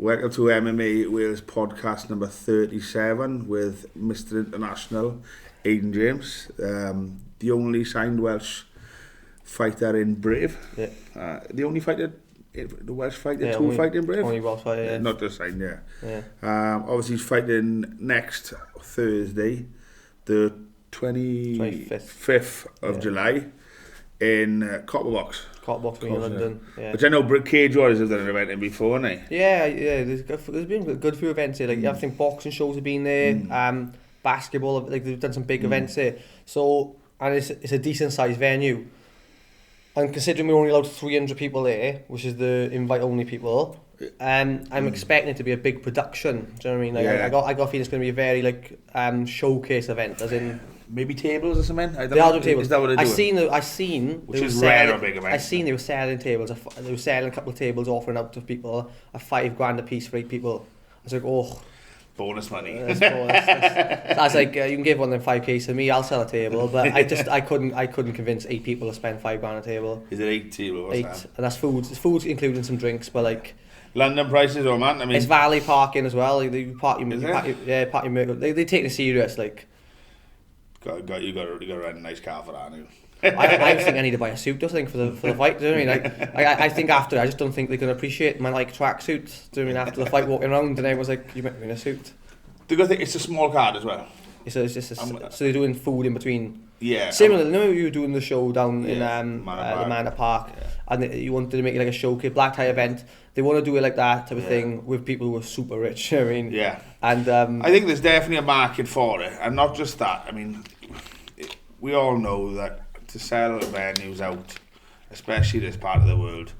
Welcome to MMA Wales podcast number 37 with Mr. International Aidan James, the only signed Welsh fighter in Brave. Yeah. The only fighter, the Welsh fighter to only, fight in Brave. Only Welsh fighter, yeah. Not just signed, yeah. Yeah. Obviously he's fighting next Thursday, the 25th of July in Copperbox. Copperbox in London. Yeah. Which I know Cage Warriors have done an event in before, haven't they? Yeah. There's been a good few events here. Like I think boxing shows have been there. Basketball, like they've done some big events there. So, and it's a decent sized venue. And considering we're only allowed 300 people there, which is the invite only people, I'm expecting it to be a big production. Do you know what I mean? Like I got a feeling it's going to be a very like showcase event, as in. Maybe tables or something. I don't they know. are doing tables. Is that what they're doing? I seen. Which is rare or big event. I seen they were selling tables. They were selling a couple of tables, offering out to people at $5,000 a piece for 8 people. I was like, oh, bonus money. That's bonus. I was like, you can give one of them 5k to me. I'll sell a table, but I couldn't convince 8 people to spend $5,000 a table. Is it 8 tables? 8, and that's food. It's food including some drinks, but like. London prices, or man? I mean, it's valet parking as well. Like, they park your Merc. They take it serious, like. You got to rent a nice car for that. I think I need to buy a suit. I think for the fight. Do you know what I mean? Like, I think after, I just don't think they can appreciate my like tracksuit. Do you know what I mean? After the fight, walking around, and I was like, you meant me in a suit. The good thing, it's a small card as well. So they're doing food in between. Yeah. Similar, you know, you were doing the show down in the Manor Park, and you wanted to make it like a showcase, black tie event. They want to do it like that type of thing with people who are super rich. I mean, yeah. And I think there's definitely a market for it, and not just that. I mean, we all know that to sell venues out, especially this part of the world,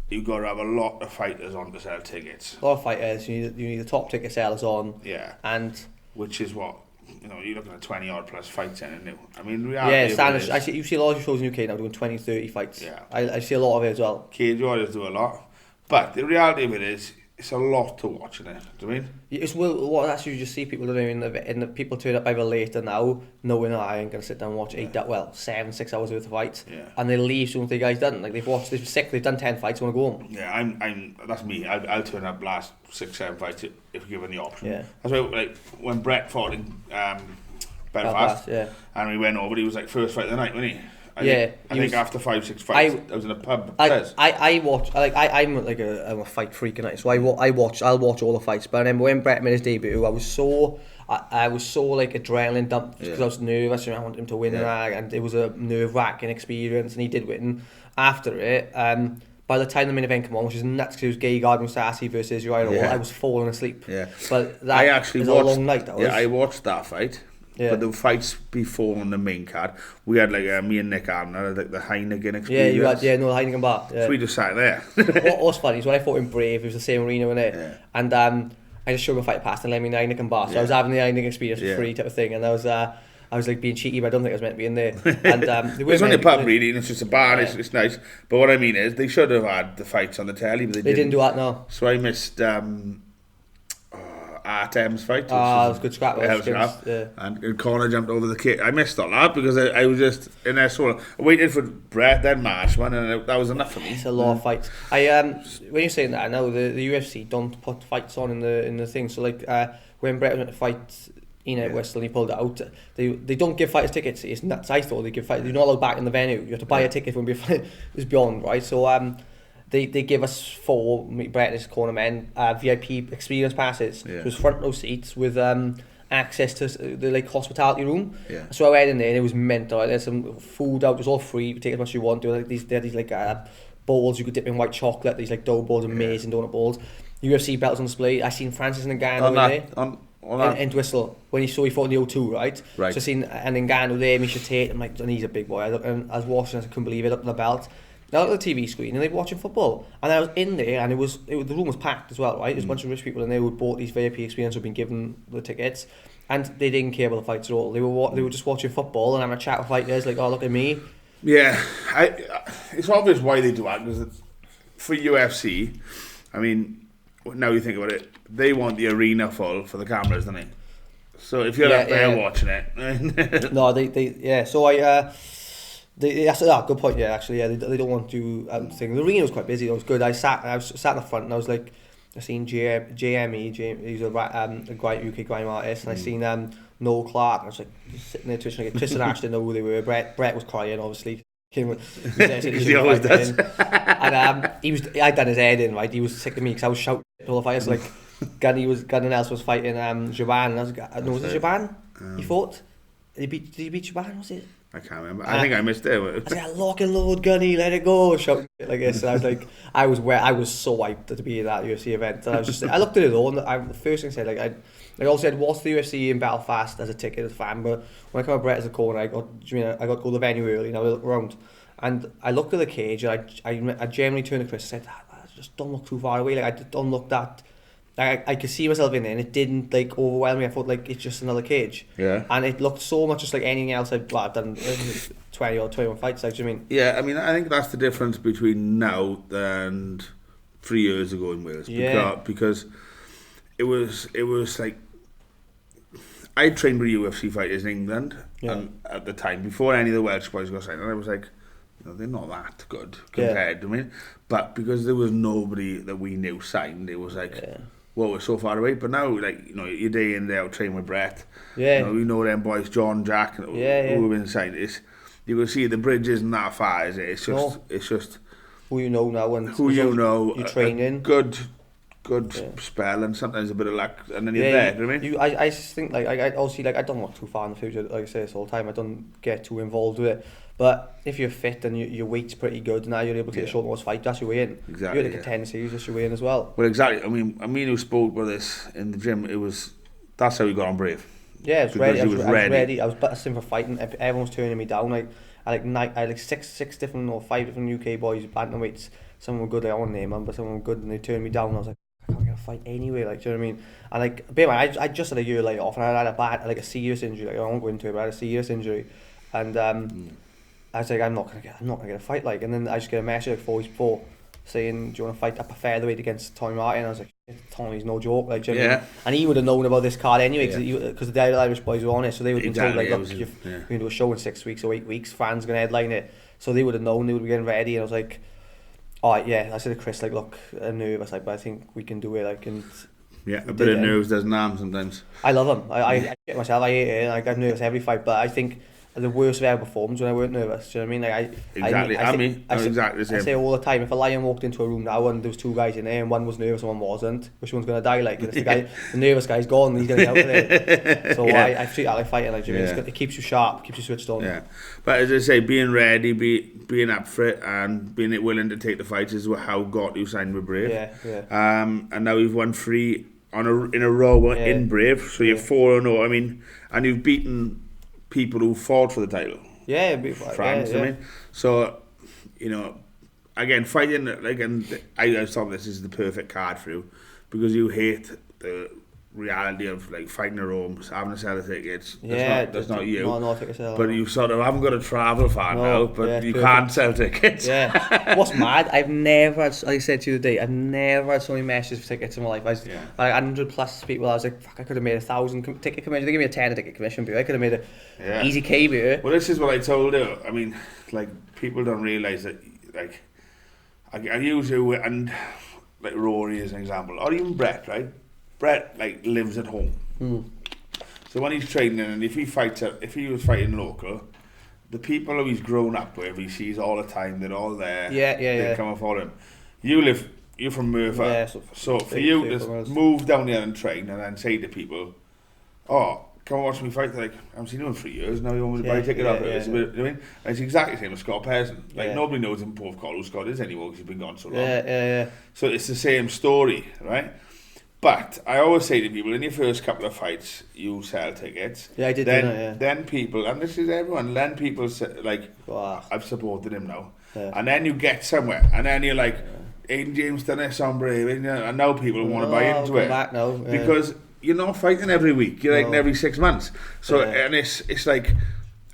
you've got to have a lot of fighters on to sell tickets. A lot of fighters. You need the top ticket sellers on. Yeah. And which is what. You know, you're looking at 20 odd plus fights in it. I mean, reality you see a lot of shows in the UK now doing 20, 30 fights. Yeah. I see a lot of it as well. Cage Warriors do a lot. But the reality of it is, it's a lot to watch in it. Do you know what I mean? It's what actually you just see people doing in the people turn up either later now, knowing I ain't gonna sit down and watch 7-6 hours worth of fights, and they leave soon as the guys done. Like they're sick, they've done 10 fights, want to go home. Yeah, that's me. I'll turn up last 6-7 fights if given the option. Yeah. That's why, like when Brett fought in Belfast, and we went over, he was like first fight of the night, wasn't he? I think after 5-6 fights, I was in a pub. I watch. I'm like I'm a fight freak, and so I'll watch all the fights. But I remember when Brett made his debut, I was so like adrenaline dumped because I was nervous and I wanted him to win, and it was a nerve-wracking experience, and he did win. After it, by the time the main event came on, which is nuts because it was Gegard Mousasi versus Uriah Hall, I was falling asleep. Yeah, but that was a long night. That was. Yeah, I watched that fight. Yeah. But the fights before on the main card, we had like me and Nick Allen had like the Heineken experience. Yeah, you had the Heineken bar. Yeah. So we just sat there. What was funny is when I fought in Brave, it was the same arena, wasn't it? Yeah. And I just showed my fight past and let me the Heineken bar. So I was having the Heineken experience for free type of thing, and I was like being cheeky, but I don't think I was meant to be in there. And it's only a pub really, and it's just a bar. Yeah. It's nice. But what I mean is, they should have had the fights on the telly, but they didn't do that. No. So I missed. Artem's fight. It was good scrap. And Connor jumped over the kick. I missed all that because I was just in there sort of waiting for Brett, then Marshman, and that was enough for me. It's a lot of fights. When you're saying that, I know the UFC don't put fights on in the thing. So like when Brett went to fight Enoch Whistle and he pulled it out, they don't give fighters tickets. It's nuts. I thought they give fighters. You're not allowed back in the venue. You have to buy a ticket when it was beyond, right? So They give us 4 Brett and his corner men VIP experience passes. So it was front row seats with access to the like hospitality room. Yeah. So I went in there and it was mental. There's some food out. It was all free. You could take as much as you want. They had these like bowls you could dip in white chocolate. These like dough balls, amazing donut balls. UFC belts on display. I seen Francis Ngannou there. In Whistle when he fought in the O2, right? So I seen Ngannou there, Misha Tate. I'm like, and he's a big boy. I was watching. I couldn't believe it. Up on the belt. Now at the TV screen and they were watching football, and I was in there and the room was packed as well, right? There's a bunch of rich people in there who had bought these VIP experiences, who'd been given the tickets, and they didn't care about the fights at all. They were just watching football and having a chat with fighters, like, oh, look at me. Yeah, it's obvious why they do that, because for UFC, I mean, now you think about it, they want the arena full for the cameras, don't they? So if you're up there watching it, no, they. So that's a good point. Yeah, actually, they don't want to thing. The arena was quite busy. It was good. I was sat in the front and I was like, I seen JME, he's a great UK grime artist, and I seen Noel Clark. I was like just sitting there twitching. Like, Tristan Ash didn't know who they were. Brett was crying, obviously. He always does. And I'd done his head in, right. He was sick of me because I was shouting at all the fights. Like Gunny else was fighting Jaban, and I was like, no, was it Jaban? He fought. Did he beat Jaban? Was it? I can't remember. I think I missed it. I was like, lock and load, Gunny, let it go, shouting like this. And I was like, I was so hyped to be at that UFC event. And I was just, I looked at it all, and the first thing I said, I also said, watch the UFC in Belfast as a ticket as a fan. But when I come up Brett as a corner, I got to go to the venue early, and I look around, and I looked at the cage, and I generally turned to Chris and said, just don't look too far away. Like, I just don't look that. I could see myself in there, and it didn't like overwhelm me. I thought like it's just another cage. Yeah. And it looked so much just like anything else I've done 20 or 21 fights. Like, do you mean? Yeah, I mean, I think that's the difference between now and 3 years ago in Wales. Yeah. Because it was like I trained with UFC fighters in England, and at the time before any of the Welsh boys got signed, and I was like, they're not that good compared to me. But because there was nobody that we knew signed, it was like, well, we're so far away. But now, like, your day in there training with Brett. Yeah. You know them boys, John, Jack, who have been signed. You can see the bridge isn't that far, is it? It's just who you know now and who you know. You train in. Good spell and sometimes a bit of luck, and then you're there. You know what I mean? I just think like I obviously like I don't look too far in the future. Like I say this all the time, I don't get too involved with it. But if you're fit and your weight's pretty good, now you're able to get a short notice fight, that's your way in. Exactly. You're at the contender series, that's your way in as well. Well, exactly. I mean who spoke about this in the gym, that's how he got on Brave. Yeah, I was ready. I was ready. I was butting for fighting. Everyone was turning me down. Like I had six different or 5 different UK boys bantamweights. Some were good, I won't name them, but some were good, and they turned me down. And I was like, I can't get a fight anyway. Like, do you know what I mean? And like, bear in mind, I just had a year laid off, and I had a serious injury. Like, I won't go into it, but I had a serious injury, and I was like, I'm not gonna get a fight. Like, and then I just get a message like 4 weeks before saying, do you want to fight up a featherweight against Tommy Martin? I was like, Tommy's no joke. Like, do you know what I mean? And he would have known about this card anyway, because the Irish boys were on it, so they would have been told like, look, you're gonna do a show in 6 weeks or 8 weeks. Fans gonna headline it, so they would have known. They would be getting ready, and I was like, alright, yeah. I said to Chris, like, look, I'm nervous, like, but I think we can do it. Like, and a bit of nerves doesn't harm sometimes. I love them. I get myself. I hate it. Like, I'm nervous every fight, but I think the worst I've ever performed when I weren't nervous. Do you know what I mean? Like, I'm exactly the same. I say all the time, if a lion walked into a room now and there was 2 guys in there and one was nervous and one wasn't, which one's going to die? Like, the nervous guy's gone and he's going to be out of there. So I treat that like fighting. Like, it keeps you sharp, keeps you switched on. Yeah, but as I say, being ready, being up for it, and being willing to take the fights is how got you signed with Brave. And now you've won 3 in a row in Brave, so you're 4-0. I mean, and you've beaten people who fought for the title. France. I mean, so again, fighting like, and I thought this is the perfect card for you because you hate the reality of like fighting at home, having to sell the tickets. That's not you. No, tickets. But you sort of haven't got to travel far now, but you can't sell tickets. Yeah. What's mad? I've never, like I said to you the day, I've never had so many messages for tickets in my life. I was like 100+ people. I was like, fuck, I could have made 1,000 ticket commission. They give me a 10 ticket commission, but I could have made a easy K beer. Well, this is what I told you. I mean, like, people don't realise that, like, I use you and like Rory as an example, or even Brett, right? Brett like lives at home, so when he's training and if he was fighting local, the people who he's grown up with, he sees all the time, they're all there. They come and follow him. You're from Merthyr, so for you to move down there and train and then say to people, oh, come and watch me fight. They're like, I haven't seen you in 3 years, now you want me to buy a ticket off it. I mean, and it's exactly the same as Scott Pearson. Like, nobody knows in Porthcawl who Scott is anymore because he's been gone so long. So it's the same story, right? But I always say to people, in your first couple of fights, you sell tickets. Yeah, I did. Then people, and this is everyone, then people say, like, I've supported him now. And then you get somewhere, and then you're like, Aidan James done this on Brave, and now people want to buy into it. Back now. Because you're not fighting every week, you're like every 6 months. So, and it's like,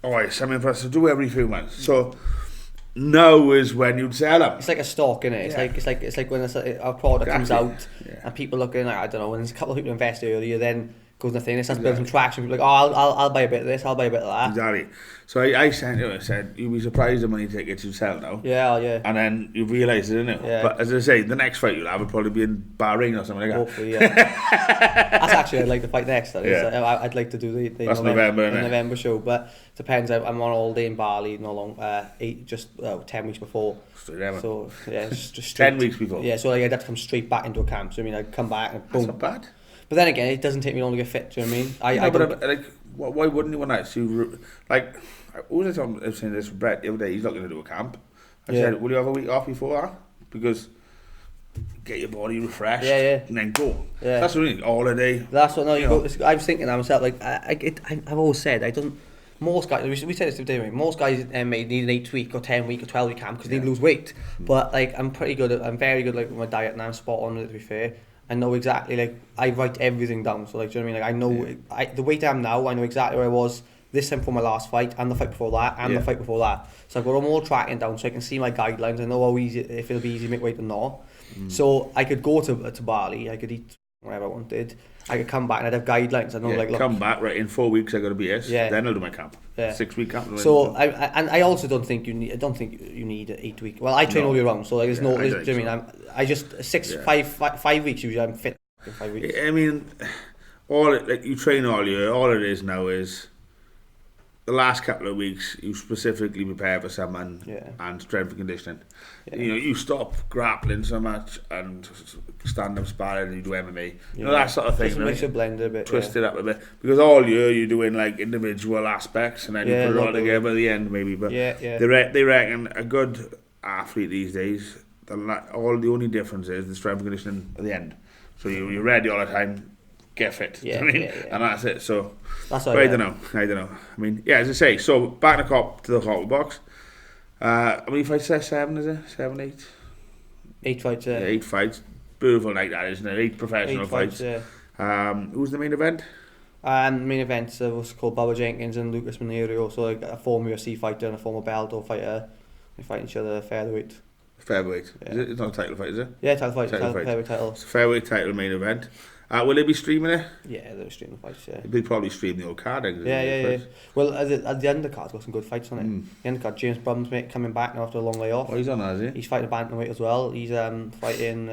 it's something for us to do every few months. So, now is when you'd sell them. It's like a stock, innit? It's like when a product comes out and people looking like, I don't know, when there's a couple of people invest earlier, then goes in the thing, it starts building some traction. People are like, oh, I'll buy a bit of this, I'll buy a bit of that. Exactly. So I sent him, I said, you'll be surprised how many tickets you sell now. Yeah. And then you realise it, innit? Yeah. But as I say, the next fight you'll have will probably be in Bahrain or something like that. Hopefully, yeah. That's actually, I'd like to fight next. I'd like to do the That's November show, but depends. I'm on all day in Bali, no long, 10 weeks before. So yeah, just 10 weeks before. Yeah, so like, I'd have to come straight back into a camp. So I mean, I'd come back and boom. That's not bad. But then again, it doesn't take me long to get fit. Do you know what I mean? Why wouldn't you want that? So, like, who was I was saying this with Brett the other day? He's not going to do a camp. I said, will you have a week off before that? Because get your body refreshed, and then go. Yeah. That's what I mean. Holiday. That's what. No, you go. I was thinking to myself, like, I've always said, I don't. Most guys, we said this today. Most guys in MMA need an 8-week or 10-week or 12-week camp because they need to lose weight. But like, I'm very good like with my diet, and I'm spot on with it. To be fair, I know exactly, like, I write everything down. So like, do you know what I mean? Like, I know the weight I am now. I know exactly where I was this time before my last fight, and the fight before that, and the fight before that. So I've got them all tracking down, so I can see my guidelines. I know how easy, if it'll be easy to make weight or not. So I could go to Bali. I could eat whatever I wanted. I could come back and I'd have guidelines. I know, like, look, come back right in 4 weeks. I got to be here. Yeah. Then I'll do my camp. 6-week camp. So I also don't think you need. I don't think you need 8 week. Well, I train all year round, so like, there's no. Do you know what I mean? I just 5 weeks usually. I'm fit in 5 weeks. I mean, you train all year. All it is now is the last couple of weeks you specifically prepare for someone and strength and conditioning. Yeah. You know, you stop grappling so much and stand up sparring and you do MMA. You know, that sort of thing. Just makes it blend a bit. Twist it up a bit. Because all year you're doing like individual aspects and then you put it all together at the end maybe. But they reckon a good athlete these days, the only difference is the strength and conditioning at the end. So you're ready all the time. Get fit, and that's it. So that's I don't know. I mean, as I say, so back to the copper box. How many fights there? 7, is it? 7, 8? 8 fights. 8 fights. Beautiful like that, isn't it? 8 professional fights. Who's the main event? Main event was called Baba Jenkins and Lucas Mineiro. So like a former UFC fighter and a former Bellator fighter. They fight each other featherweight. Featherweight. Yeah. It's not a title fight, is it? Yeah, title fight. Featherweight title. It's a featherweight title main event. Will they be streaming it? Yeah, they'll stream the fights, They'll probably stream the old card. Yeah. Well, the undercard's got some good fights on it. The undercard, James Brum's mate coming back now after a long layoff. Oh, he's on, has he? He's fighting a bantamweight as well. He's fighting...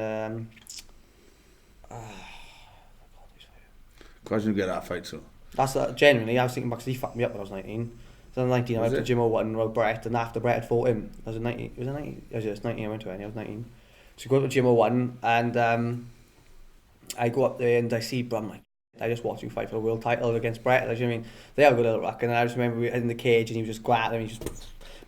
Because you get that fight, so. That's genuinely, I was thinking back, because he fucked me up when I was 19. So I was 19, I went to Gym 01 with Brett, and after Brett had fought him, I was 19. Was it 19? I was 19, I went to it, I was 19. So I go to Gym 01, and I go up there and I see Brum, like, I just watched him fight for the world title against Brett. Like, you know what I mean? They have a good little ruck, and I just remember we were in the cage and he was just grappling.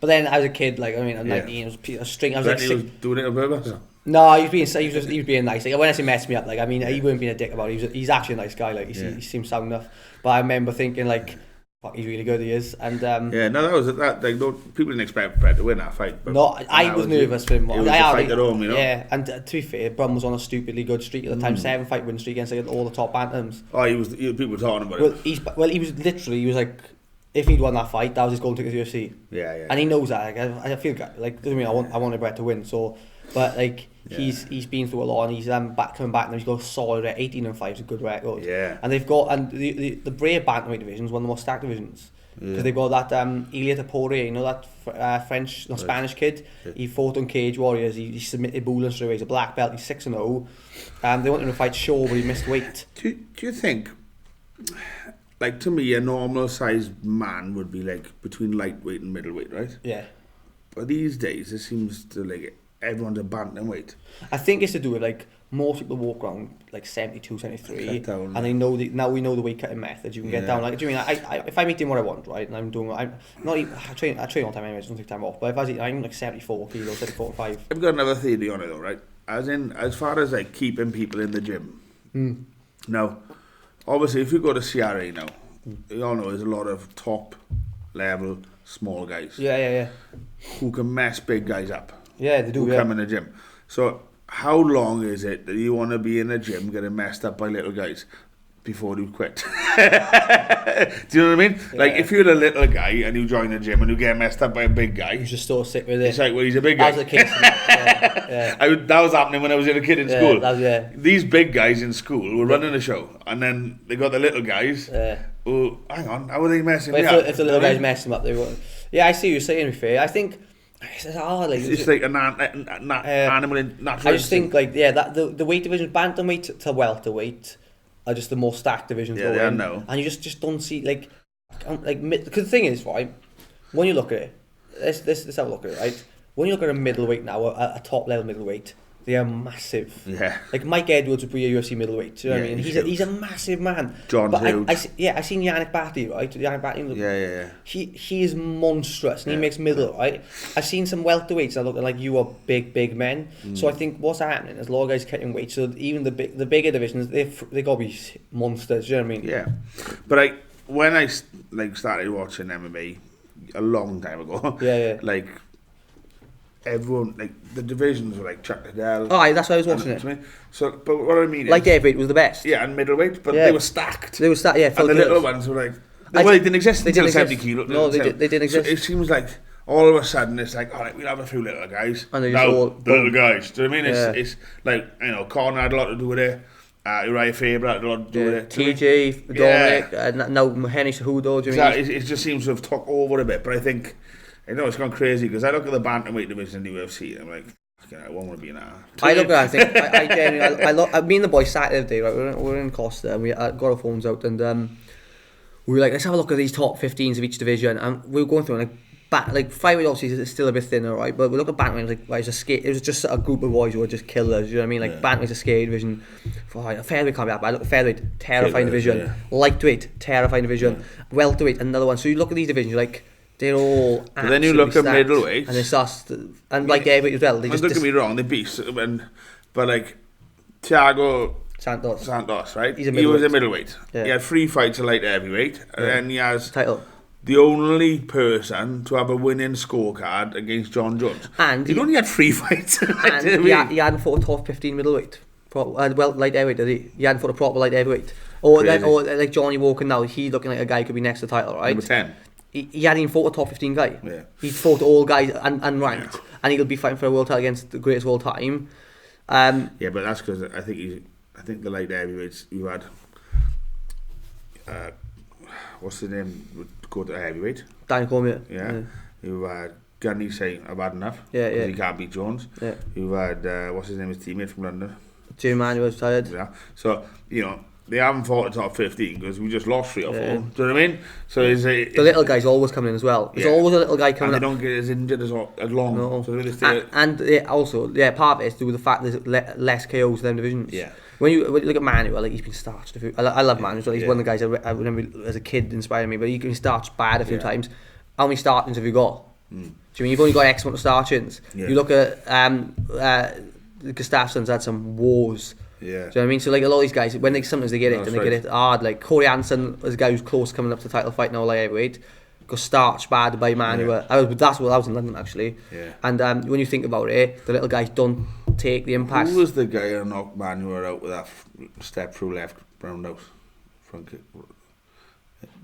But then I was a kid, like, I mean, I'm 19, it was a string. I was like, he was doing it on purpose? No, he was being nice. Like, when I say messed me up, like, I mean, he wasn't being a dick about it. He's actually a nice guy. Like, he seems sound enough. But I remember thinking, like, fuck, he's really good. He is. And people didn't expect Brett to win that fight. But no, I was nervous for him. It was a fight at home, you know. Yeah, and to be fair, Brum was on a stupidly good streak at the time. 7 fight win streak against like, all the top bantams. Oh, people were talking about it. He was like, if he'd won that fight, that was his goal to get to the UFC. Yeah. And he knows that. Like, I feel like, I mean, I wanted Brett to win. So, but like, he's been through a lot, and he's coming back now. He's got a solid 18-5 is a good record. Yeah. And they've got the Brave bantamweight division is one of the most stacked divisions. Because they've got that Ilya Taporia, you know, that Spanish kid. He fought on Cage Warriors. He submitted Bullen straight away. He's a black belt. He's 6-0. They want him to fight Shaw, but he missed weight. Do you think, like, to me, a normal sized man would be like between lightweight and middleweight, right? Yeah. But these days, it seems to like everyone's a bantamweight. I think it's to do with like most people walk around like 72, 73, down, and they know now we know the weight cutting methods. You can get down. Like, do you mean if I'm eating what I want, right, and I'm doing, I train all the time anyway. So I don't take time off. But if I was eating, I'm like 74 kilos, 74.5. I've got another theory on it though, right? As far as like keeping people in the gym. Now, obviously, if you go to CRA now, you all know there's a lot of top level small guys. Yeah. Who can mess big guys up. Yeah, they do. Who come in the gym. So how long is it that you want to be in a gym getting messed up by little guys before you quit? Do you know what I mean? Like, if you're a little guy and you join the gym and you get messed up by a big guy, You just so sick with it. it's like, well, he's a big guy. As a kid. That was happening when I was a kid in school. Yeah. These big guys in school were running the show, and then they got the little guys. Who, hang on, how are they messing me up? If the little guys mess them up, they won't. Yeah, I see what you're saying. To be fair, I think it's hard. Like it's like an animal in natural. I just think that the weight divisions, bantamweight to welterweight, are just the most stacked divisions. Yeah, they are now. And you just don't see like because the thing is, right, when you look at it, let's have a look at it, right. When you look at a middleweight now, a top level middleweight, they are massive. Yeah. Like Mike Edwards would be a UFC middleweight. Do you know what I mean? He's a massive man. John's huge. I seen Yannick Batty, right? Yannick Batty. Yeah. He is monstrous, and he makes middle, right? I've seen some welterweights that look like you are big men. So I think what's happening is a lot of guys cutting weight. So even the bigger divisions, they gotta be monsters. Do you know what I mean? Yeah. But when I started watching MMA a long time ago. Yeah. Like, everyone, like, the divisions were like Chuck Liddell. Oh, that's why I was watching it. So, but what I mean is, like heavyweight was the best. Yeah, and middleweight, but they were stacked. They were stacked, yeah. And the little ones were like, they didn't exist until 70 kilo. No, they didn't exist. So it seems like all of a sudden it's like, all right, we'll have a few little guys. And now, the little guys. Do you know what I mean? It's like, you know, Conor had a lot to do with it. Uriah Faber had a lot to do with it. TJ, Dominic, now Henry Cejudo. Do you mean? It just seems to have took over a bit, but I think, it's gone crazy because I look at the bantamweight division in the UFC and I'm like, I won't want to be in that. I look at it, I think, me and the boys sat the other day, right, we were in Costa and we got our phones out and we were like, let's have a look at these top 15s of each division, and we were going through and flyweight obviously is still a bit thinner, right, but we look at bantamweight, like, it was just a group of boys who were just killers, you know what I mean, like bantamweight's a scary division, featherweight can't be that bad, look at featherweight, terrifying division, lightweight, terrifying division, welterweight, another one. So you look at these divisions, you're like, they're all. But then you look at middleweight, and it's us, and like heavyweight as well. Don't get me wrong, they beast, but like Thiago Santos, right? He was a middleweight. Yeah. He had 3 fights at light heavyweight, and then he has title. The only person to have a winning scorecard against John Jones, and he only had 3 fights. And he hadn't fought a top 15 middleweight. Light heavyweight, did he? He hadn't fought a proper light heavyweight. Or like Johnny Walker now, he's looking like a guy who could be next to the title, right? Number 10. He hadn't even fought a top 15 guy. Yeah. He fought all guys unranked, and he'll be fighting for a world title against the greatest of all time. Yeah, but that's because I think the light heavyweights you had. What's the name? Would go to heavyweight. Dan Cormier. Yeah. You had Gunny saying I've had enough. Yeah. He can't beat Jones. Yeah. You had what's his name? His teammate from London. Jim Manuel was tired. Yeah. So they haven't fought the top 15 because we just lost 3 or 4. Do you know what I mean? So the little guy's always coming in as well. There's always a little guy coming. And they don't get as injured as long. No. So also, part of it is to do with the fact there's less KOs in them divisions. Yeah. When you look at Manuel, like he's been starched. I love Manuel. He's one of the guys I remember as a kid inspired me. But he's been starched bad a few times. How many starchings have you got? Do you mean you've only got X amount of starchings? Yeah. You look at Gustafsson's had some wars. Yeah. Do you know what I mean? So like a lot of these guys, when sometimes they get it, and they get it hard. Like Corey Hansen is a guy who's close coming up to the title fight now, light heavyweight, got starched bad by Manuel. I was in London actually. Yeah. And when you think about it, the little guys don't take the impact. Who was the guy who knocked Manuel out with that step through left roundhouse?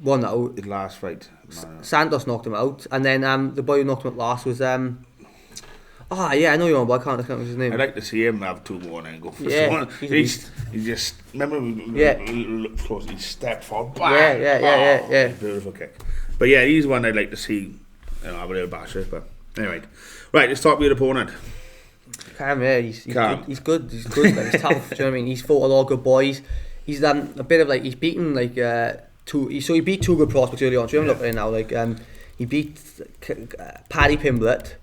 One now. His last fight. Santos knocked him out, and then the boy who knocked him out last was I know you're on, but I can't remember his name. I'd like to see him have 2 more and then go for someone. He just remember close. He stepped forward. Bang, yeah. Beautiful kick. But yeah, he's one I'd like to see. Have a little bash it. But anyway, right. Let's talk about your opponent. Cam, yeah, he's good. He's good. He's tough. Do you know what I mean? He's fought a lot of good boys. He's a bit of like he's beaten like he beat 2 good prospects early on. So I'm looking at it now. Like he beat Paddy Pimblett.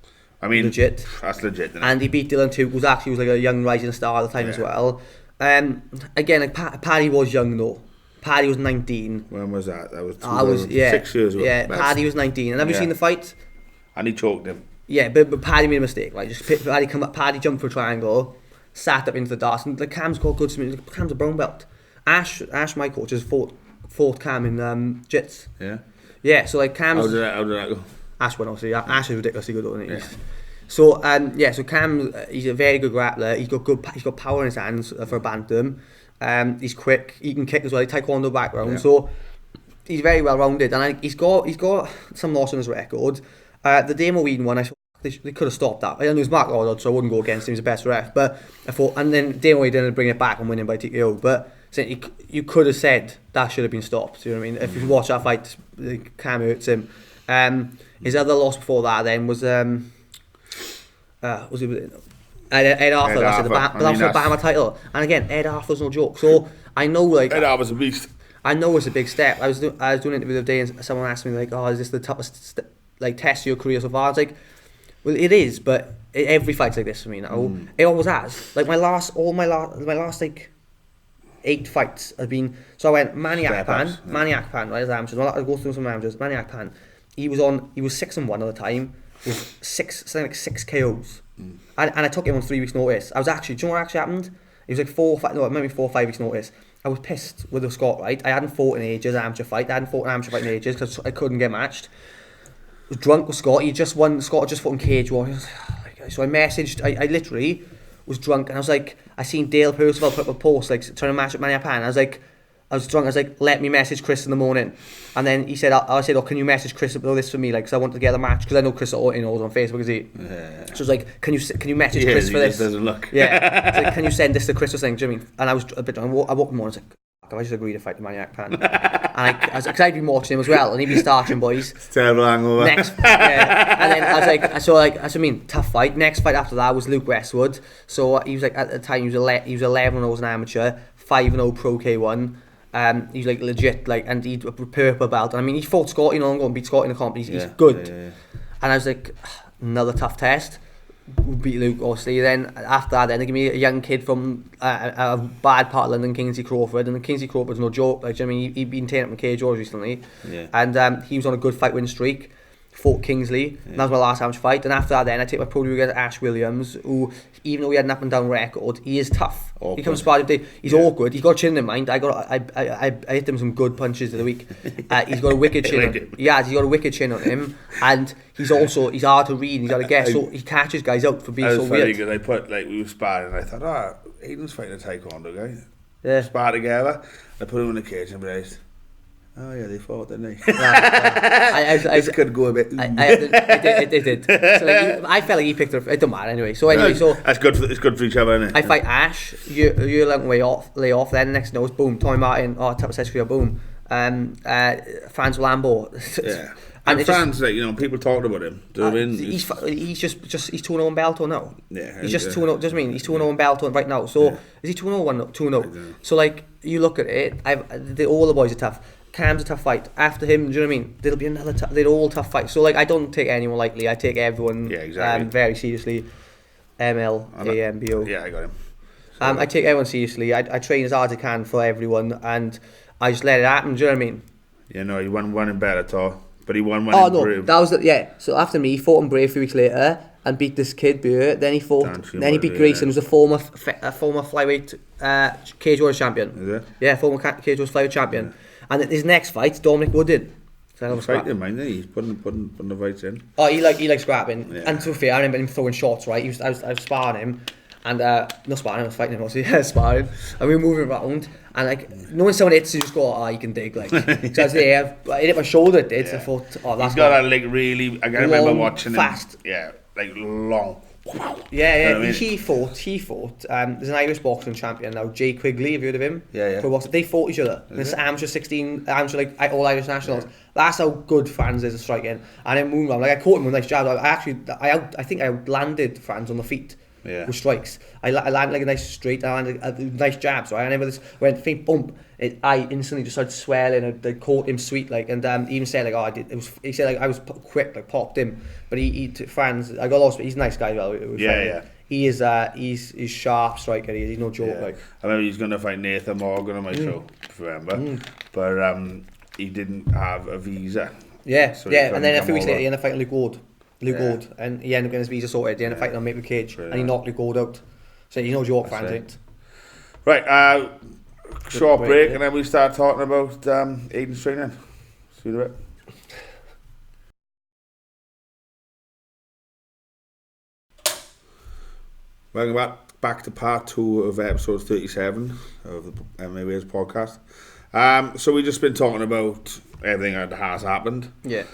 I mean, legit. That's legit. Isn't it? And he beat Dylan Tuke, who was like a young rising star at the time as well. Again, like Paddy was young though. Paddy was 19. When was that? That was 6 years ago. Yeah, Paddy was 19. And have you seen the fight? And he choked him. Yeah, but Paddy made a mistake. Like Paddy jumped for a triangle, sat up into the darts, and the Cam's got good. Cam's a brown belt. Ash, my coach, has fought Cam in jits. Yeah. Yeah. So like Cam's. How did that go? Ash went obviously. Ash is ridiculously good, isn't he? Yeah. So so Cam, he's a very good grappler. He's got power in his hands for a bantam. He's quick. He can kick as well. He taekwondo background, so he's very well rounded. And he's got some loss on his record. The Damo Eden one, I thought they could have stopped that. I know it was Mark Goddard, so I wouldn't go against him. He's the best ref. But I thought, and then Damo Eden bring it back and win him by TKO. But so you could have said that should have been stopped. You know what I mean? If you watch that fight, Cam hurts him. His other loss before that then was it Ed Arthur? That's the Bama title. And again, Ed Arthur's no joke. So I know Ed Arthur's a beast. I know it's a big step. I was doing an interview the other day and someone asked me like, "Oh, is this the toughest test of your career so far?" I was like, well, it is, but every fight's like this for me now. It always has. Like my last like 8 fights have been. So I went Maniac Pan, right? As amateurs, I'll go through some amateurs. Maniac Pan. He was 6-1 at the time with 6 KOs, and I took him on 3 weeks' notice. I was actually, do you know what actually happened? It was like maybe 4 or 5 weeks' notice. I was pissed with the Scot, right? I hadn't fought in ages, amateur fight. I hadn't fought an amateur fight in ages because I couldn't get matched. I was drunk with Scott. He just won. Scott had just fought in Cage Warriors. So I messaged. I literally was drunk, and I was like, I seen Dale Percival put up a post like trying to match up Maniac Pan. I was drunk. I was like, let me message Chris in the morning, and then he said, I said, oh, can you message Chris about this for me, like, because I want to get a match, because I know Chris knows on Facebook, is he? Yeah. So I was like, can you message Chris for this? Doesn't look. Yeah. So like, can you send this to Chris or something? Do you know what I mean? And I was a bit drunk. I woke in the morning. I was like, I just agreed to fight the Maniac Pan. And because I'd been watching him as well, and he'd be starching boys. It's terrible hangover. And then I saw tough fight. Next fight after that was Luke Westwood. So he was like, at the time he was 11-0 as an amateur, 5-0 pro K1. He's like legit, like, and he'd a purple belt. And I mean, he fought Scott, you know, and go and beat Scott in the comp. He's good. Yeah. And I was like, another tough test. We beat Luke, obviously. Then after that, then they give me a young kid from a bad part of London, Kingsley Crawford, and Kingsley Crawford's no joke. Like, I mean, he'd been taken up in Cage Warriors recently, and he was on a good fight win streak. Fought Kingsley. And that was my last amateur fight. And after that, then I take my pro debut against Ash Williams, who, even though he had an up and down record, he is tough. Awkward. He comes sparring day. He's awkward. He's got a chin in mind. I hit him some good punches of the week. He's got a wicked chin. He's got a wicked chin on him, and he's hard to read. He's got to guess. So he catches guys out for being so weird. I put, like, we were sparring, and I thought, Aidan's fighting a taekwondo guy. Yeah. Spar together. I put him in the cage and realised, oh yeah, they fought, didn't they? I could go a bit. It did. So like, I felt like he picked it. It don't matter anyway. So anyway, that's good. It's good for each other, isn't it? I fight Ash. You're long way off. Lay off. Then the next nose, boom. Tommy Martin. Oh, top of career, boom. Franz Lambo. Yeah. And Franz, like, you know, people talked about him. Do you know what I mean? He's just he's 2-0 in Bellator now. Yeah. He's just 2-0. Does I mean he's 2-0 in Bellator right now? So is he 2-0 1 2-0? So like you look at it, all the boys are tough. Cam's a tough fight. After him, do you know what I mean? There'll be another. They're all tough fights. So like, I don't take anyone lightly. I take everyone very seriously. MLAMBO. Yeah, I got him. So, I take everyone seriously. I train as hard as I can for everyone, and I just let it happen. Do you know what I mean? Yeah, no, he won one in Bellator, but he won one in Brave. That was So after me, he fought in Brave a few weeks later and beat this kid Burr. Then he fought. Then he beat Grayson, who's a former flyweight Cage Warriors champion. Is it? Yeah, former Cage Warriors flyweight champion. Yeah. And his next fight, Dominic Woodin. He's fighting, mind you. He's putting the fights in. Oh, he likes scrapping. Yeah. And to be fair, I remember him throwing shots, right? I was sparring him, and not sparring, I was fighting him, obviously, sparring. And we were moving around, and like, knowing someone hits, you just go, you can dig, like. So I was there, I hit my shoulder, it did, so I thought, that's he's got that, like, really, I remember watching fast. Him. Yeah, like, long. Yeah, you know what I mean? He fought. There's an Irish boxing champion now, Jay Quigley. Have you heard of him? Yeah. They fought each other. This amateur 16, amateur like all Irish nationals. Yeah. That's how good Franz is at striking. And then Moonram, like I caught him with nice jabs. I think I landed Franz on the feet. Yeah. With strikes. I landed like a nice straight. I landed nice jabs. Right. I never went faint bump. I instantly just started swelling. I caught him sweet like, and he even said like, I did. He said like I was quick, like popped him. But he Franz, I got lost. But he's a nice guy as well. Yeah. He is he's sharp striker. He's no joke. Like I remember he's gonna fight Nathan Morgan on my show. If you remember, but he didn't have a visa. Yeah, so and then a few weeks later he ended up fighting Luke Ward. And he ended up getting his visa sorted. He ended up fighting on Maple Cage, and he knocked Luke Ward out. So he's no joke, Franz. Right, short break, and then we start talking about Aidan's training. See you in a bit. Welcome back. back to part 2 of episode 37 of the MMA Ways podcast. So we've just been talking about everything that has happened. Yeah.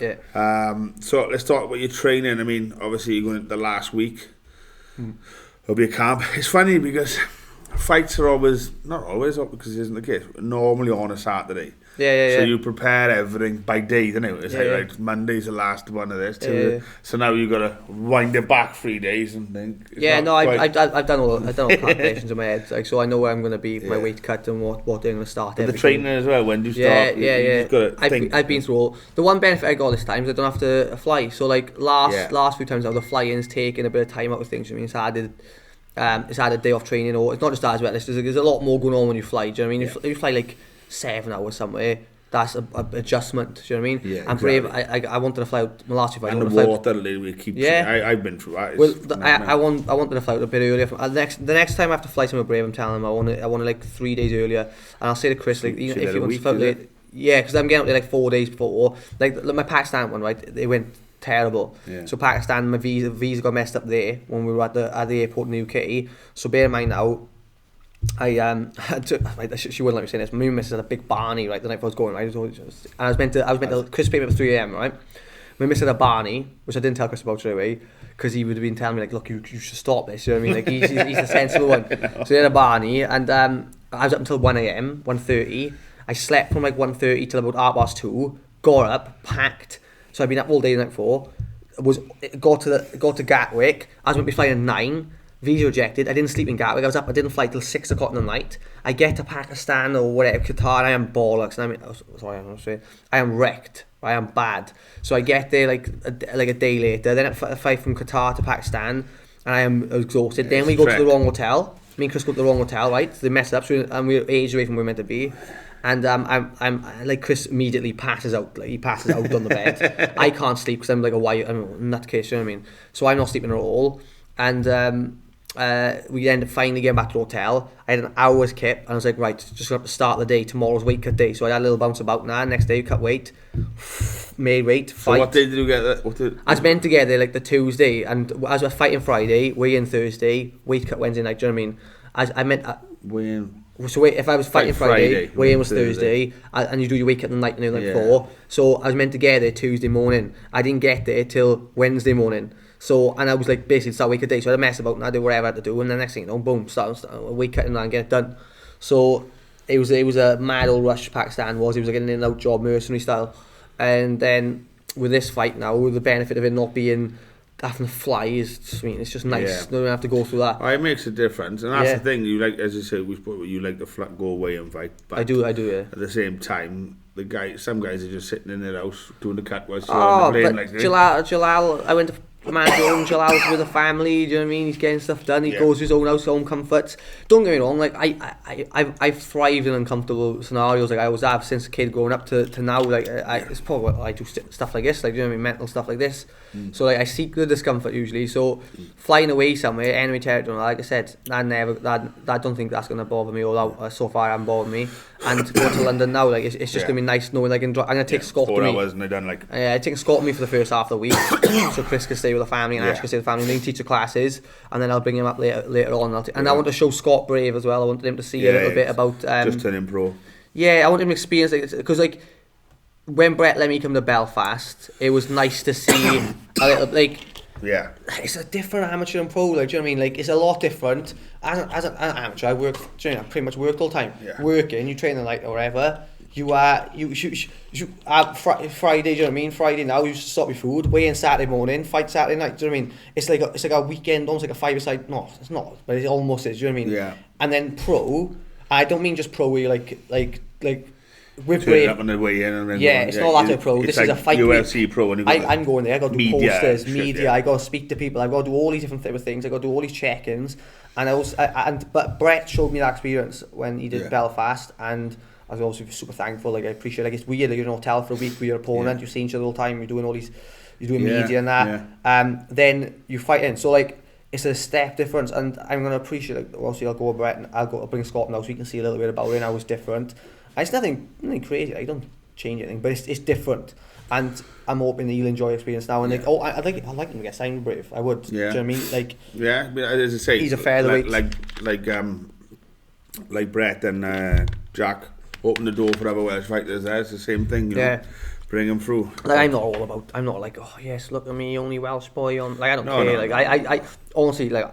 So let's talk about your training. I mean, obviously you're going into the last week of your camp. It's funny because fights are not always up because it isn't the case, normally on a Saturday. Yeah. So you prepare everything by day, don't you? It's like Monday's the last one of this. So now you've got to wind it back 3 days and think. I've done all calculations in my head, like, so I know where I'm going to be for my weight cut and what day I'm going to start. The training as well. When do you start? Yeah. You've got to think. I've been through all. The one benefit I got this time is I don't have to fly. So like last few times, the flying's taking a bit of time out of things. I mean, it's had a day off training, or it's not just that as well. There's a lot more going on when you fly. Do you know what I mean? If you fly like 7 hours somewhere, that's a adjustment. Do you know what I mean? Yeah, I'm brave. I wanted to fly out my last few fights. And the water literally keeps. Yeah, I've been through that. Well, I wanted to fly out a bit earlier. The next time I have to fly somewhere brave, I'm telling them I want to like 3 days earlier. And I'll say to Chris, like, if you want to fly late, because I'm getting out there like 4 days before. Like my Pakistan one, right? They went terrible. Yeah. So Pakistan, my visa got messed up there when we were at the airport in the UK. So bear in mind now, she wouldn't let me say this. My missus had a big Barney right the night I was going, right? I was meant to Chris picked me up at 3 a.m, right? My missus had a Barney, which I didn't tell Chris about straight away, because he would have been telling me like, look, you should stop this. You know what I mean? Like he's the sensible one. So he had a Barney, and I was up until 1 a.m, 1:30. I slept from like 1:30 till about 2:30. Got up, packed. So I've been up all day the night before. Got to Gatwick. I was meant to be flying at 9. Visa rejected. I didn't sleep in Gatwick. I didn't fly till 6 o'clock in the night. I get to Pakistan or whatever, Qatar, and I am bollocks. I am wrecked. I am bad. So I get there like a day later. Then I fly from Qatar to Pakistan, and I am exhausted. Then we go to the wrong hotel. Me and Chris go to the wrong hotel, right? So they messed up, and we're ages away from where we're meant to be. And I'm like, Chris immediately passes out. Like he passes out on the bed. I can't sleep because I'm like a white. I'm a nutcase. You know what I mean? So I'm not sleeping at all. And we ended up finally getting back to the hotel. I had an hour's kip, and I was like, right, just going to start the day. Tomorrow's weight cut day. So I had a little bounce about now. Next day, cut weight, made weight, fight. So what day did you get that? I was meant to get there like the Tuesday, and as we're fighting Friday, weigh in Thursday, weight cut Wednesday night. Do you know what I mean? Weigh in. So if I was fighting Friday, weigh-in was Thursday, and you do your week at the night before. So I was meant to get there Tuesday morning. I didn't get there till Wednesday morning. So, and I was like basically start week a day. So I had to mess about and I did whatever I had to do, and the next thing you know, boom, start a week cutting and get it done. So it was a mad old rush. Pakistan was. It was like an in-out job, mercenary style. And then with this fight now, with the benefit of it not being having to fly is just, I mean, it's just nice. You don't have to go through that. It makes a difference, and that's the thing. You like, as you say, you like to go away and fight. But I do. Yeah. At the same time, some guys are just sitting in their house doing the cut whilst you're on the plane. Like Jalal, I went to Mandarin. Jalal's with a family. Do you know what I mean? He's getting stuff done. He goes to his own house, home comforts. Don't get me wrong. Like I've thrived in uncomfortable scenarios. Like I always have since a kid growing up to now. Like it's probably what I do stuff like this. Like, do you know what I mean? Mental stuff like this. So like I seek the discomfort usually. So flying away somewhere, enemy territory, like I said, I don't think that's gonna bother me. Although so far it hasn't bothered me. And to go to London now, like it's just gonna be nice knowing I'm gonna take Scott to me. 4 hours and I done like. I take Scott to me for the first half of the week, so Chris can stay with the family and Ash can stay with the family. And then teach the classes, and then I'll bring him up later on. I want to show Scott brave as well. I wanted him to see a little bit about just turning pro. Yeah, I want him to experience because like when Brett let me come to Belfast, it was nice to see a little like. Yeah, it's a different amateur and pro. Like, do you know what I mean? Like, it's a lot different. As an amateur, I pretty much worked all the time. Yeah. Working, you train the night or whatever. Friday, do you know what I mean? Friday now, you stop your food, weigh in Saturday morning, fight Saturday night, do you know what I mean? It's like a weekend, almost like a five-a-side, no, it's not, but it almost is, do you know what I mean? Yeah. And then pro, I don't mean just pro where you're like with Brave. Up on the way in and then it's not that type of pro, this like is a fight UFC pro. And I'm going there, I got to do posters, media, I got to speak to people, I got to do all these different type of things, I got to do all these check-ins, but Brett showed me that experience when he did Belfast, and I was also super thankful. Like I appreciate. Like it's weird. Like you're in a hotel for a week with your opponent. You see each other all the time. You're doing media and that. Yeah. Then you fight in. So like it's a step difference, and I'm gonna appreciate. Like obviously I'll go with Brett and I'll bring Scott now so you can see a little bit about it. And I was different. It's nothing crazy. I don't change anything, but it's different. And I'm hoping that you'll enjoy the experience now. And I'd like him to get signed with Brave. I would. Yeah. Do you know what I mean? Like, yeah, but as I say, he's a featherweight. Like Brett and Jack open the door for other Welsh fighters. It's the same thing. You know, bring them through. Like, I'm not like, oh yes, look at me, only Welsh boy on. Like, I don't care. Like, I honestly, like,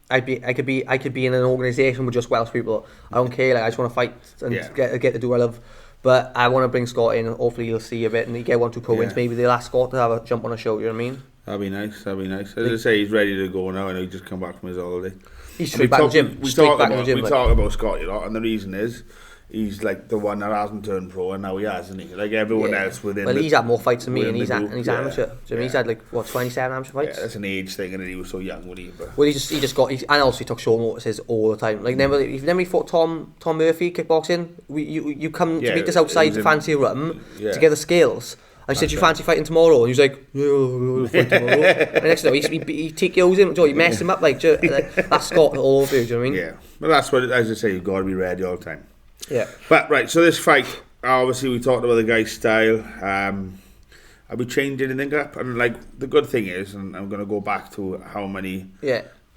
I could be in an organisation with just Welsh people. I don't care. Like, I just want to fight and get to do what I love. But I want to bring Scott in. Hopefully, he'll see a bit and he get 1-2 pro wins. Maybe they'll ask Scott to have a jump on a show. You know what I mean? That'd be nice. As I say, he's ready to go now. I know he just come back from his holiday. He's straight back in the gym. We talk about Scott a lot, and the reason is he's like the one that hasn't turned pro, and now he has, isn't he? Like everyone else within. Well, he's had more fights than me, and he's amateur. Do you mean he's had like 27 amateur fights? Yeah, that's an age thing, and he was so young when he. Well, he just got. And also he took short notices all the time. Like never fought Tom Murphy kickboxing. You come to meet us outside the fancy room to get the scales. I said, you fancy fighting tomorrow? And he was like, we'll fight tomorrow. And next thing he TKOs him. You mess him up like that's Scott all over you. Do you know what I mean? Yeah, but that's what, as I say, you've got to be ready all the time. Yeah. But right, so this fight, obviously we talked about the guy's style. Are we changing anything up? And like the good thing is, and I'm going to go back to how many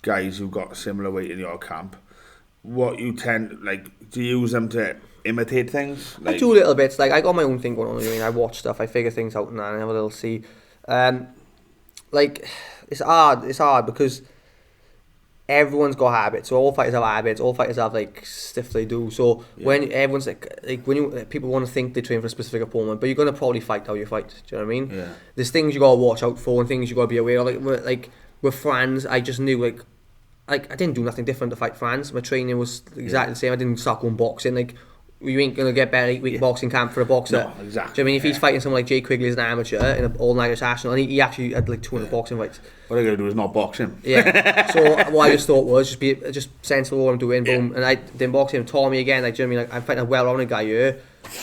guys who've got similar weight in your camp. What you tend do you use them to imitate things? I do little bits. Like, I got my own thing going on. I mean, I watch stuff, I figure things out, and I have a little see. Like, it's hard because everyone's got habits. So all fighters have habits. All fighters have like stuff they do. So when everyone's like when people want to think they train for a specific opponent, but you're gonna probably fight how you fight. Do you know what I mean? Yeah. There's things you gotta watch out for and things you gotta be aware of. Like with France, I just knew like I didn't do nothing different to fight France. My training was exactly the same. I didn't start going boxing. Like, you ain't going to get better 8-week boxing camp for a boxer. No, exactly. Do you know what I mean? If he's fighting someone like Jay Quigley as an amateur in an all-Irish Arsenal, and he actually had like 200 boxing fights. What I'm going to do is not box him. Yeah. So what I just thought was just be sensible what I'm doing, boom. And I didn't box him. Taught me again, like, do you know what I mean? Like, I'm fighting a well-rounded guy here.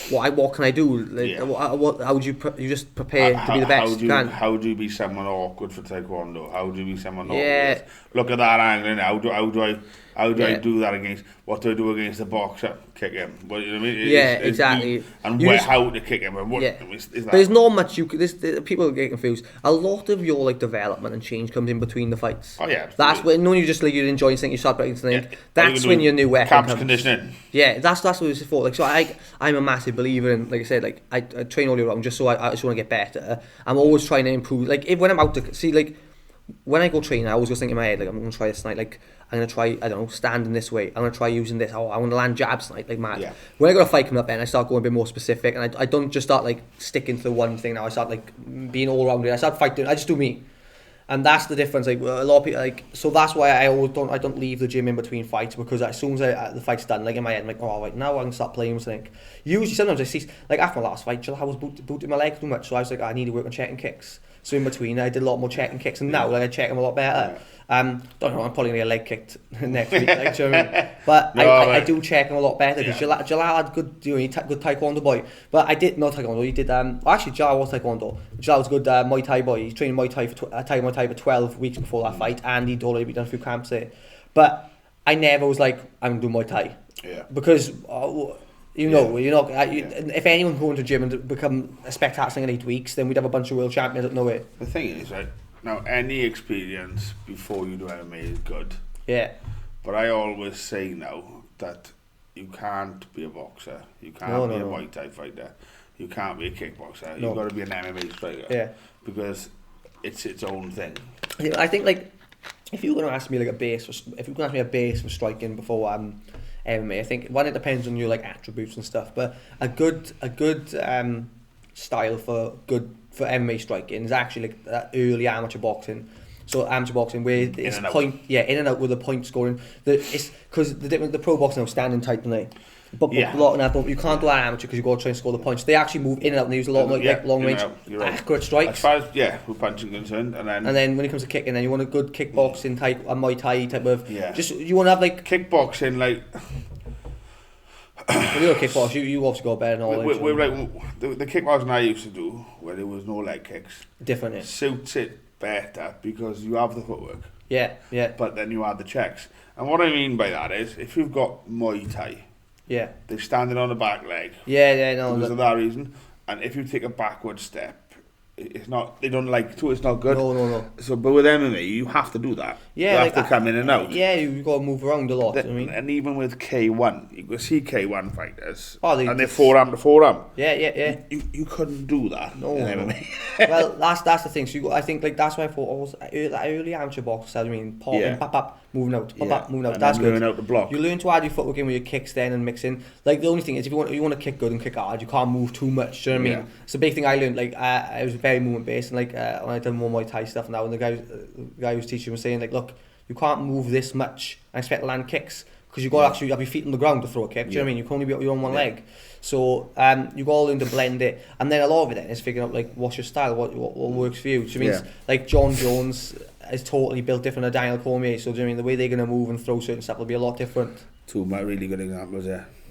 What can I do? Like, how would you just prepare to be the best? How do you be someone awkward for taekwondo? How do you be someone awkward? Look at that angle. How do I do that against? What do I do against the boxer? Kick him. What, you know what I mean? Exactly. How to kick him? And what, is that? But there's not much you. People get confused. A lot of your like development and change comes in between the fights. Oh yeah. That's when you just like you enjoy something, you start breaking something. Yeah. That's when your new weapon comes. Camp Conditioning. Yeah, that's what it's for. Like, so I'm a massive believer in, like I said, like I train all year round just so I just want to get better. I'm always trying to improve. Like when I'm out to see, like when I go train, I always just think in my head like I'm gonna try this tonight. Like I'm gonna try, I don't know, standing this way. I'm gonna try using this. Oh, I want to land jabs tonight, like mad. Yeah. When I got a fight coming up, then I start going a bit more specific, and I don't just start like sticking to the one thing. Now I start like being all rounded. I start fighting. I just do me. And that's the difference. Like a lot of people, like, so that's why I don't leave the gym in between fights, because as soon as the fight's done, like in my head, I'm like, oh, right, now I can start playing with something. Usually, sometimes I see, like after my last fight, I was booting my leg too much, so I was like, I need to work on checking kicks. So in between, I did a lot more checking kicks, and now like I check them a lot better. Don't know, I'm probably gonna get a leg kicked next week, like, do you know what I mean? But I do check them a lot better because Jalal had good, good taekwondo boy. But I did not taekwondo. He did actually Jalal was taekwondo. Jalal was good Muay Thai boy. He trained Muay Thai for 12 weeks before that fight, and he'd already done a few camps there. But I never was like, I'm gonna do Muay Thai, because you're not. If anyone go into the gym and become a spectator in 8 weeks, then we'd have a bunch of world champions out of nowhere. The thing is, right now, any experience before you do MMA is good. Yeah. But I always say now that you can't be a boxer, you can't be a Muay Thai fighter, you can't be a kickboxer. You've got to be an MMA striker. Yeah. Because it's its own thing. I think like if you're going to ask me like a base for striking before MMA, I think one, it depends on your like attributes and stuff, but a good style for MMA striking is actually like that early amateur boxing. So amateur boxing where it's in and out with the point scoring. It's because the pro boxing now standing tight, don't they? But blocking that, but you can't do that amateur because you got to try and score the points. They actually move in and out and they use a lot more like long range, accurate strikes. As far as with punching concerned, and then when it comes to kicking, then you want a good kickboxing type, a Muay Thai type of. Just you want to have like kickboxing like. When you're a kickboxer, you obviously got better knowledge. We're like the kickboxing I used to do, where there was no leg kicks. Different, suits it better because you have the footwork. Yeah. But then you add the checks, and what I mean by that is if you've got Muay Thai, they're standing on the back leg. Because of that reason, and if you take a backward step, it's not. They don't like to. It's not good. No. So, but with MMA, you have to do that. Yeah, you like have to come in and out. Yeah, you've got to move around a lot. I mean, And even with K1, you can see K1 fighters, and they're forearm to forearm. Yeah. You couldn't do that in MMA. Well, that's the thing. So I think like that's why I thought always early amateur boxers. I mean, popping, pop, moving out, pop, moving out. And that's good. moving out the block. You learn to add your footwork in with your kicks then and mixing. Like the only thing is if you want to kick good and kick hard, you can't move too much. Do you know what I mean? It's a big thing I learned. Like I was very movement based, and like when I done more Muay Thai stuff now, and the guy who was teaching was saying like, look, you can't move this much and expect to land kicks because you got to actually have your feet on the ground to throw a kick. Do you know what I mean? You can only be on one leg. So you got to learn to blend it, and then a lot of it then is figuring out like what's your style, what works for you. So it means like John Jones is totally built different than Daniel Cormier. So do you know what I mean? The way they're gonna move and throw certain stuff will be a lot different. Two of my really good examples,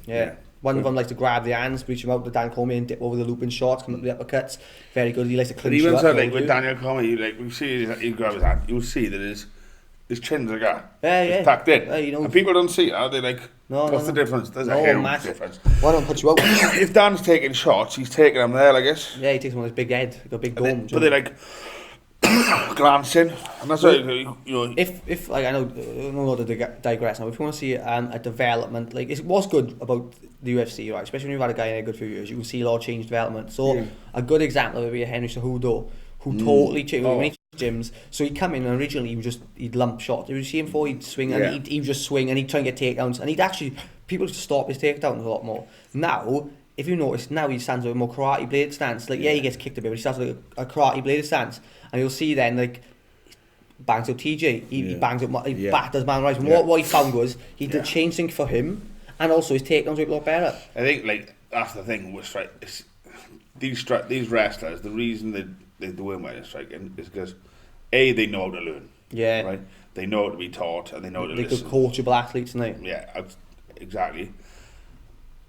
Yeah. One of them likes to grab the hands, reach him out to Dan Cormier and dip over the looping shots, come up with the uppercuts. Very good. He likes to clinch. Even so, like with Daniel Cormier, like we see he grab his hand, you'll see that his chin's a guy. It's tucked in. And people don't see that. They're like, what's the difference? There's a huge difference. Why don't put you out? If Dan's taking shots, he's taking them there, I guess. Yeah, he takes them on his big head, got a big dome. But they're like glancing, and that's why you know. If like I know not to digress now. If you want to see a development, like what's good about the UFC, right? Especially when you've had a guy in a good few years, you can see a lot of change development. So a good example would be a Henry Cejudo, who totally changed when he gyms. So he'd come in and originally he'd lump shot. You would see him before he'd swing and he'd just swing and he'd try and get takedowns, and he'd actually people used to stop his takedowns a lot more. Now, if you notice, now he stands with a more karate blade stance. Like he gets kicked a bit, but he starts with a karate blade stance, and you'll see then like bangs out TJ, he bangs out, he batters Man Rice. What he found was he did change things for him, and also his takedowns were a lot better. I think like that's the thing with these wrestlers. The reason they're doing well in striking is because they know how to learn. Yeah, right. They know how to be taught, and they know how to listen. They could coachable athletes now. Yeah, exactly.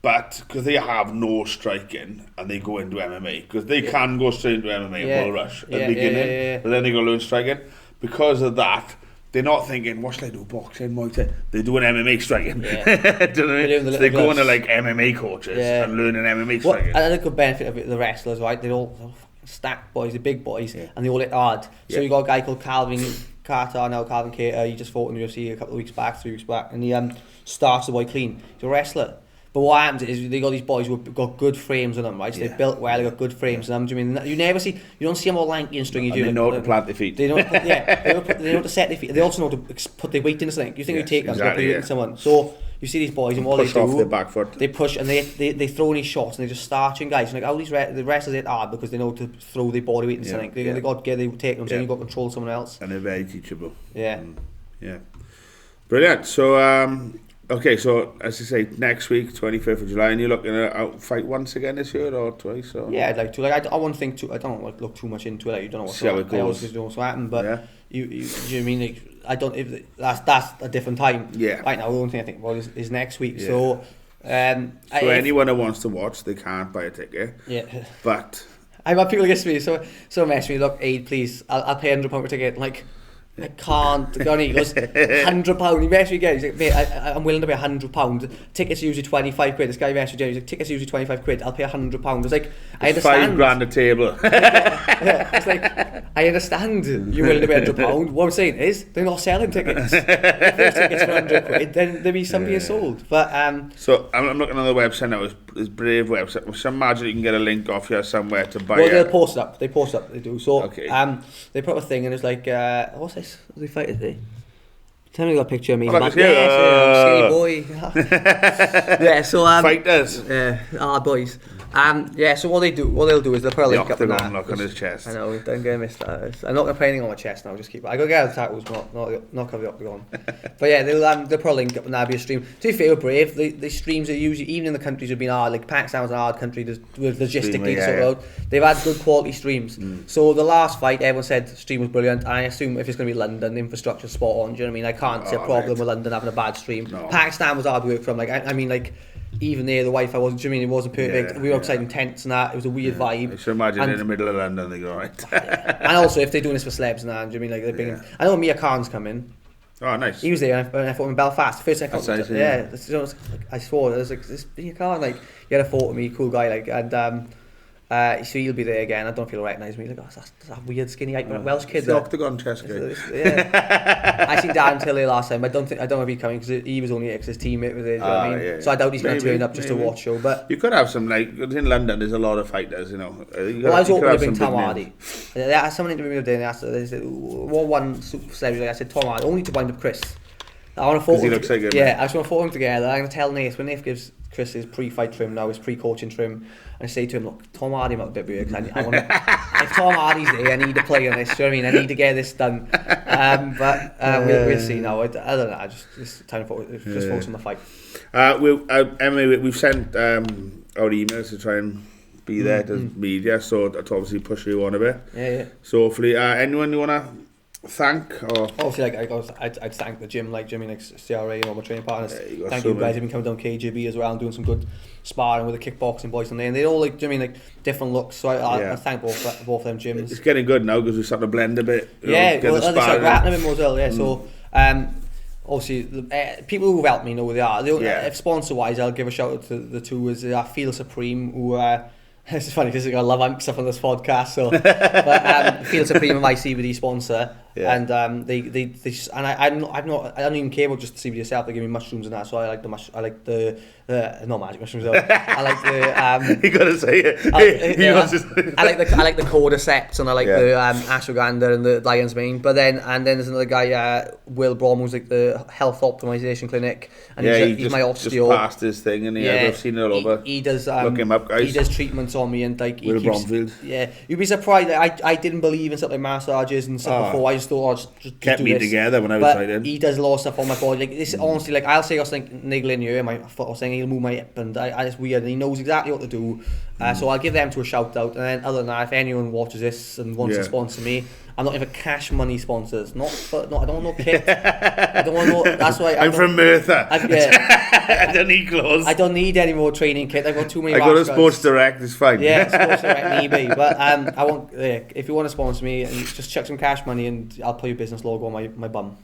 But because they have no striking and they go into MMA, because they can go straight into MMA and bull rush at the beginning, but then they go learn striking. Because of that, they're not thinking, what should I do, boxing, Muay Thai? They're doing MMA striking. Do you know what I mean? So they're going to like MMA coaches and learning MMA striking. And a good benefit of the wrestlers, right? They're all stacked boys, the big boys, and they all hit hard. So you got a guy called Calvin Cater, he just fought in the UFC a couple of weeks back, 3 weeks back, and he starts the boy clean. He's a wrestler. But what happens is they got these boys who've got good frames on them, right? So they're built well, they got good frames on them. Do you mean you don't see them all lanky and stringy? They know how to plant their feet. They don't. They know how to set their feet. They also know how to put their weight into something. You think you take them, put your weight in someone. So you see these boys and what they do, off their back foot. They push and they throw any shots and they just starching guys. And like all the wrestlers hit hard because they know to throw their body weight into something. They got they take them, so you've got to control someone else. And they're very teachable. Yeah. Brilliant. So okay, so as you say, next week, 25th of July, and you're looking at fight once again this year or twice? Or? Yeah, I'd like to. Like I won't think too. I don't want to look too much into it. Like, you don't know what's going to happen, but you know what I mean? Like, I don't. If that's a different time. Yeah. Right now, the only thing I think about is next week. Yeah. So, anyone who wants to watch, they can't buy a ticket. Yeah. But I've had people against me. So mess me. Look, Aid, please. I'll pay £100 per ticket. Like. I can't. He goes £100. He messaged me again. He's like, mate, I'm willing to pay £100. Tickets are usually 25 quid. This guy messaged me. He's like, tickets are usually 25 quid. I'll pay £100. I was like, I understand. £5,000 a table. It's like, I understand you're willing to pay £100. What I'm saying is, they're not selling tickets. If there's tickets for £100, then there'll be some being sold. But so I'm looking on the website now. It's Brave website. I imagine you can get a link off here somewhere to buy. Well, they'll post it up. They post it up. They do. So they put a thing and it's like, what's this? They fight today. Tell me you got a picture of me. Skinny boy. Yeah, so fighters. Boys. So what they'll do is they'll put a link up on that. Look on his chest. I know, don't get missed that. I'm not gonna put anything on my chest now. Just keep. I gotta get out of the tattles, not cover the octagon. But yeah, they'll put a link up and that'll be a stream. To be fair, with Brave, the streams are usually, even in the countries have been hard. Like Pakistan was a hard country with logistically sort out. They've had good quality streams. So the last fight, everyone said the stream was brilliant. And I assume if it's gonna be London, the infrastructure's spot on. Do you know what I mean? I can't see a problem with London having a bad stream. No. Pakistan was hard to work from. Like I mean, like. Even there, the Wi-Fi wasn't. Do you mean it wasn't perfect? We were outside in tents and that. It was a weird vibe. I should imagine in the middle of London they go right. And also, if they're doing this for celebs and that, do you mean like they're bringing? I know Mia Khan's coming. Oh, nice. He was there when I fought him in Belfast. First time I swore it was like this Mia Khan. Like he had a photo of me, cool guy. Like and So he'll be there again. I don't know if he'll recognise me. Like, oh, that's that weird skinny Welsh kid. It's the octagon chest guy. Yeah. I seen Dan Tilley last time. I don't know if he's coming because he was only his teammate with it. You know what I mean? Yeah. So I doubt he's going to turn up just to watch show. But you could have some, like, in London there's a lot of fighters, you know. I was hoping to bring Tom Hardy. Someone interviewed me the other day and they said, what one super celebrity? I said Tom Hardy, only to wind up Chris. I want to photo. He looks like him. Yeah, I just want to photo him together. I'm going to tell Nath, when Nath gives Chris his pre-fight trim now, his pre-coaching trim, and I say to him, look, Tom Hardy might be a bit weird, because I want to, if Tom Hardy's there, I need to play on this, do you know what I mean? I need to get this done. But we'll see now. I don't know, just time to focus on the fight. Emily, we've sent our emails to try and be there to media, so to obviously push you on a bit. Yeah. So hopefully, anyone you want to thank? Or obviously, I'd thank the gym, like Jimmy, like CRA and all my training partners. Thank you guys. I've been coming down KGB as well and doing some good sparring with the kickboxing boys on there, and they all like Jimmy, like different looks. So I thank both them gyms. It's getting good now because we started to blend a bit. They start rapping a bit more as well. Yeah. So obviously, people who've helped me know who they are. If sponsor wise, I'll give a shout out to the two. Is Feel Supreme, who this is funny because I got love amp stuff on this podcast. So, but Feel Supreme, my CBD sponsor, and they just, and I don't even care about just the CBD itself. They give me mushrooms and that, so I like the not magic mushrooms though. I like the you gotta say it. I like the cordyceps, and I like the ashwagandha and the lion's mane. But then there's another guy, Will Brom, who's like the health optimization clinic, and he's my osteo. Just passed his thing, and I've seen it all over. He does. Look him up, guys. He does treatments on me, and like Will Bromfield. Yeah, you'd be surprised. I didn't believe in stuff like massages and stuff before. I just thought just kept do me this. Together when I was fighting. He does a lot of stuff on my body. Like this, honestly, like I'll say I was like niggling here, my foot, I was saying he'll move my hip, and it's weird. And he knows exactly what to do. So I'll give them to a shout out. And then other than that, if anyone watches this and wants to sponsor me, I'm not even cash money sponsors. I don't want no kit. I don't want no. That's why I'm from Merthyr. I don't need clothes. I don't need any more training kit. I've got too many. I go to Sports Direct. It's fine. Yeah, Sports Direct and eBay. But I want. If you want to sponsor me, and just chuck some cash money, and I'll put your business logo on my bum.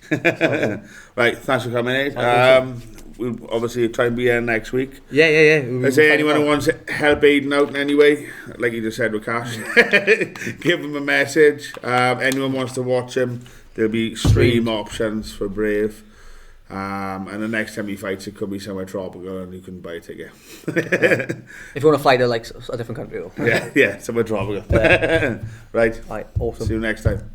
So, right. Thanks for coming in. We'll obviously try and be here next week. Yeah. Is there anyone who wants to help Aidan out in any way, like you just said with cash, give him a message. Anyone wants to watch him, there'll be stream options for Brave. And the next time he fights, it could be somewhere tropical and you can buy a ticket. If you want to fly to like a different country though. Yeah, somewhere tropical. Right. Awesome. See you next time.